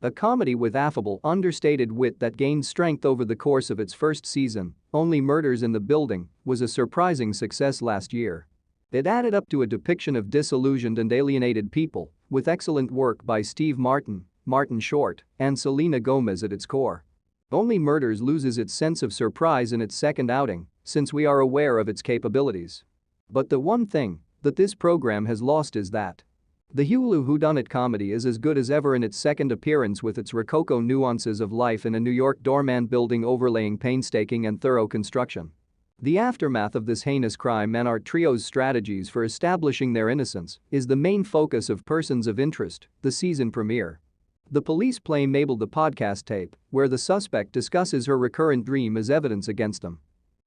A comedy with affable, understated wit that gained strength over the course of its first season, Only Murders in the Building was a surprising success last year. It added up to a depiction of disillusioned and alienated people, with excellent work by Steve Martin, Martin Short, and Selena Gomez at its core. Only Murders loses its sense of surprise in its second outing, since we are aware of its capabilities. But the one thing that this program has lost is that the Hulu whodunit comedy is as good as ever in its second appearance, with its rococo nuances of life in a New York doorman building overlaying painstaking and thorough construction. The aftermath of this heinous crime and our trio's strategies for establishing their innocence is the main focus of Persons of Interest, the season premiere. The police play Mabel the podcast tape, where the suspect discusses her recurrent dream as evidence against them.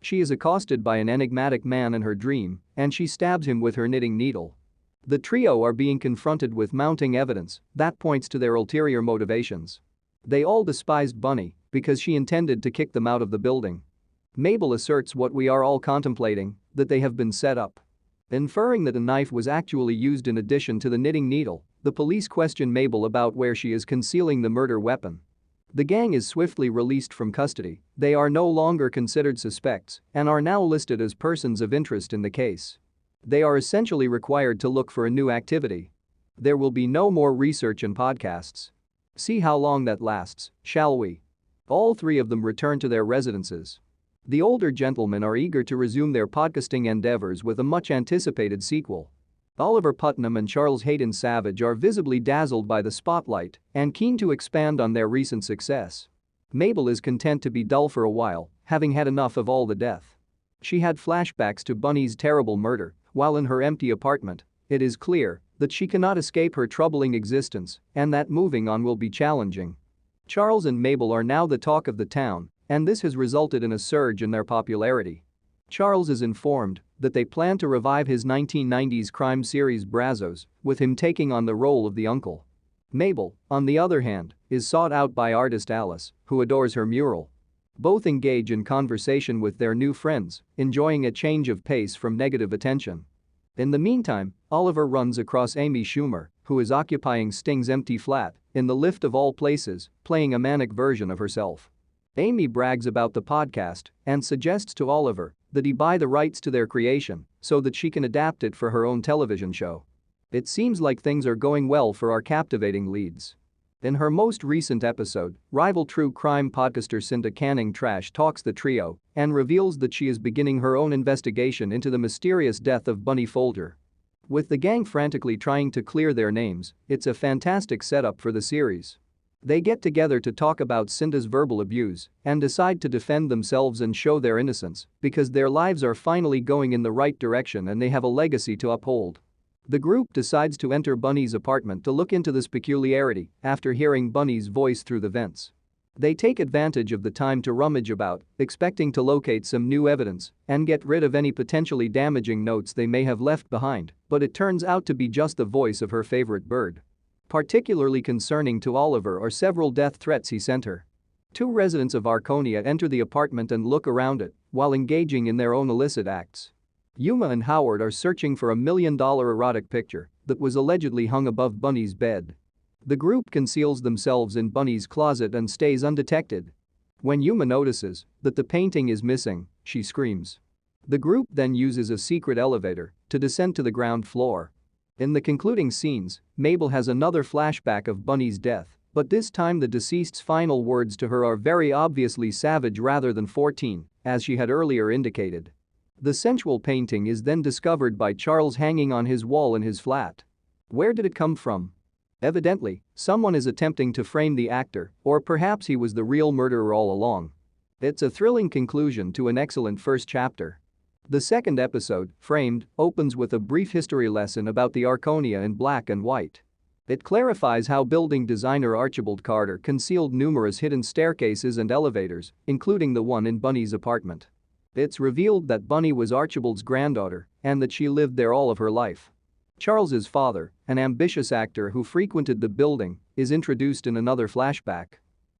She is accosted by an enigmatic man in her dream, and she stabs him with her knitting needle. The trio are being confronted with mounting evidence that points to their ulterior motivations. They all despised Bunny because she intended to kick them out of the building. Mabel asserts what we are all contemplating, that they have been set up. Inferring that a knife was actually used in addition to the knitting needle, the police question Mabel about where she is concealing the murder weapon. The gang is swiftly released from custody. They are no longer considered suspects and are now listed as persons of interest in the case. They are essentially required to look for a new activity. There will be no more research and podcasts. See how long that lasts, shall we? All three of them return to their residences. The older gentlemen are eager to resume their podcasting endeavors with a much-anticipated sequel. Oliver Putnam and Charles Hayden Savage are visibly dazzled by the spotlight and keen to expand on their recent success. Mabel is content to be dull for a while, having had enough of all the death. She had flashbacks to Bunny's terrible murder while in her empty apartment. It is clear that she cannot escape her troubling existence and that moving on will be challenging. Charles and Mabel are now the talk of the town, and this has resulted in a surge in their popularity. Charles is informed that they plan to revive his 1990s crime series Brazos, with him taking on the role of the uncle. Mabel, on the other hand, is sought out by artist Alice, who adores her mural. Both engage in conversation with their new friends, enjoying a change of pace from negative attention. In the meantime, Oliver runs across Amy Schumer, who is occupying Sting's empty flat, in the lift of all places, playing a manic version of herself. Amy brags about the podcast and suggests to Oliver that he buy the rights to their creation so that she can adapt it for her own television show. It seems like things are going well for our captivating leads. In her most recent episode, rival true crime podcaster Cinda Canning trash talks the trio and reveals that she is beginning her own investigation into the mysterious death of Bunny Folger. With the gang frantically trying to clear their names, it's a fantastic setup for the series. They get together to talk about Cinda's verbal abuse and decide to defend themselves and show their innocence because their lives are finally going in the right direction and they have a legacy to uphold. The group decides to enter Bunny's apartment to look into this peculiarity after hearing Bunny's voice through the vents. They take advantage of the time to rummage about, expecting to locate some new evidence and get rid of any potentially damaging notes they may have left behind, but it turns out to be just the voice of her favorite bird. Particularly concerning to Oliver are several death threats he sent her. Two residents of Arconia enter the apartment and look around it while engaging in their own illicit acts. Yuma and Howard are searching for a $1 million erotic picture that was allegedly hung above Bunny's bed. The group conceals themselves in Bunny's closet and stays undetected. When Yuma notices that the painting is missing, she screams. The group then uses a secret elevator to descend to the ground floor. In the concluding scenes, Mabel has another flashback of Bunny's death, but this time the deceased's final words to her are very obviously savage rather than 14, as she had earlier indicated. The sensual painting is then discovered by Charles hanging on his wall in his flat. Where did it come from? Evidently, someone is attempting to frame the actor, or perhaps he was the real murderer all along. It's a thrilling conclusion to an excellent first chapter. The second episode, Framed, opens with a brief history lesson about the Arconia in black and white. It clarifies how building designer Archibald Carter concealed numerous hidden staircases and elevators, including the one in Bunny's apartment. It's revealed that Bunny was Archibald's granddaughter and that she lived there all of her life. Charles's father, an ambitious actor who frequented the building, is introduced in another flashback.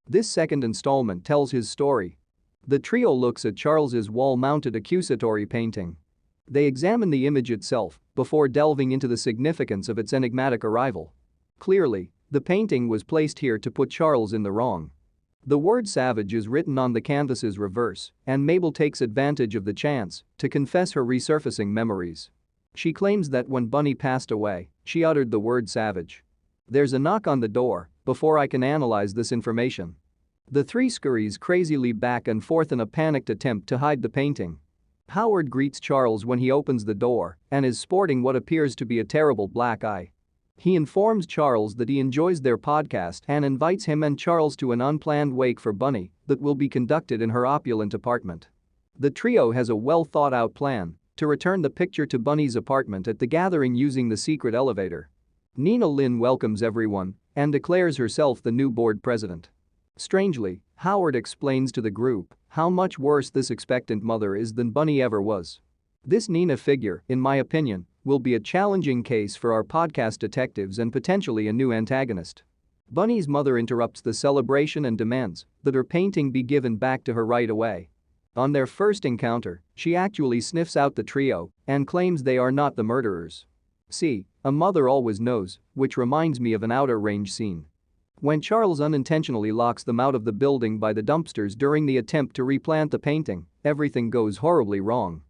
This second installment tells his story. The trio looks at Charles's wall-mounted accusatory painting. They examine the image itself before delving into the significance of its enigmatic arrival. Clearly, The painting was placed here to put Charles in the wrong. The word savage is written on the canvas's reverse, and Mabel takes advantage of the chance to confess her resurfacing memories. She claims that when Bunny passed away, she uttered the word savage. There's a knock on the door. Before I can analyze this information. The three scurries crazily back and forth in a panicked attempt to hide the painting. Howard greets Charles when he opens the door and is sporting what appears to be a terrible black eye. He informs Charles that he enjoys their podcast and invites him and Charles to an unplanned wake for Bunny that will be conducted in her opulent apartment. The trio has a well-thought-out plan to return the picture to Bunny's apartment at the gathering using the secret elevator. Nina Lynn welcomes everyone and declares herself the new board president. Strangely, Howard explains to the group how much worse this expectant mother is than Bunny ever was. This Nina figure, in my opinion, will be a challenging case for our podcast detectives and potentially a new antagonist. Bunny's mother interrupts the celebration and demands that her painting be given back to her right away. On their first encounter, she actually sniffs out the trio and claims they are not the murderers. See, a mother always knows, which reminds me of an Outer Range scene. When Charles unintentionally locks them out of the building by the dumpsters during the attempt to replant the painting, everything goes horribly wrong.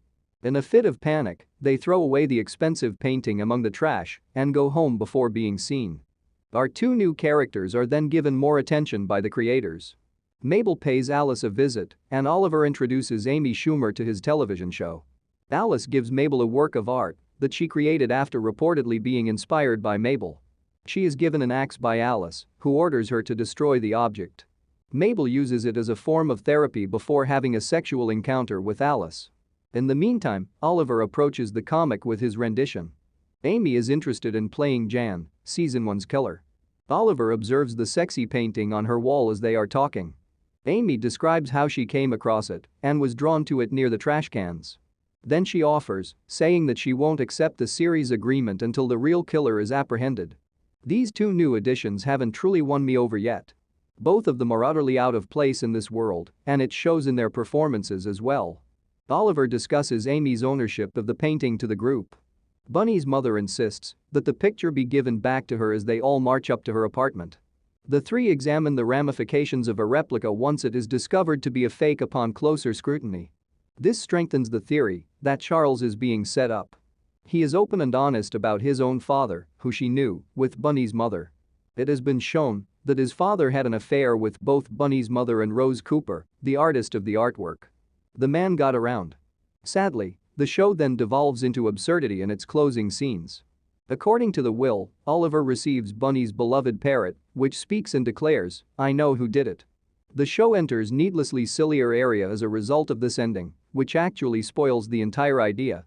In a fit of panic, they throw away the expensive painting among the trash and go home before being seen. Our two new characters are then given more attention by the creators. Mabel pays Alice a visit, and Oliver introduces Amy Schumer to his television show. Alice gives Mabel a work of art that she created after reportedly being inspired by Mabel. She is given an axe by Alice, who orders her to destroy the object. Mabel uses it as a form of therapy before having a sexual encounter with Alice. In the meantime, Oliver approaches the comic with his rendition. Amy is interested in playing Jan, season 1's killer. Oliver observes the sexy painting on her wall as they are talking. Amy describes how she came across it and was drawn to it near the trash cans. Then she offers, saying that she won't accept the series agreement until the real killer is apprehended. These two new additions haven't truly won me over yet. Both of them are utterly out of place in this world, and it shows in their performances as well. Oliver discusses Amy's ownership of the painting to the group. Bunny's mother insists that the picture be given back to her as they all march up to her apartment. The three examine the ramifications of a replica once it is discovered to be a fake upon closer scrutiny. This strengthens the theory that Charles is being set up. He is open and honest about his own father, who she knew, with Bunny's mother. It has been shown that his father had an affair with both Bunny's mother and Rose Cooper, the artist of the artwork. The man got around. Sadly, the show then devolves into absurdity in its closing scenes. According to the will, Oliver receives Bunny's beloved parrot, which speaks and declares, "I know who did it." The show enters needlessly sillier area as a result of this ending, which actually spoils the entire idea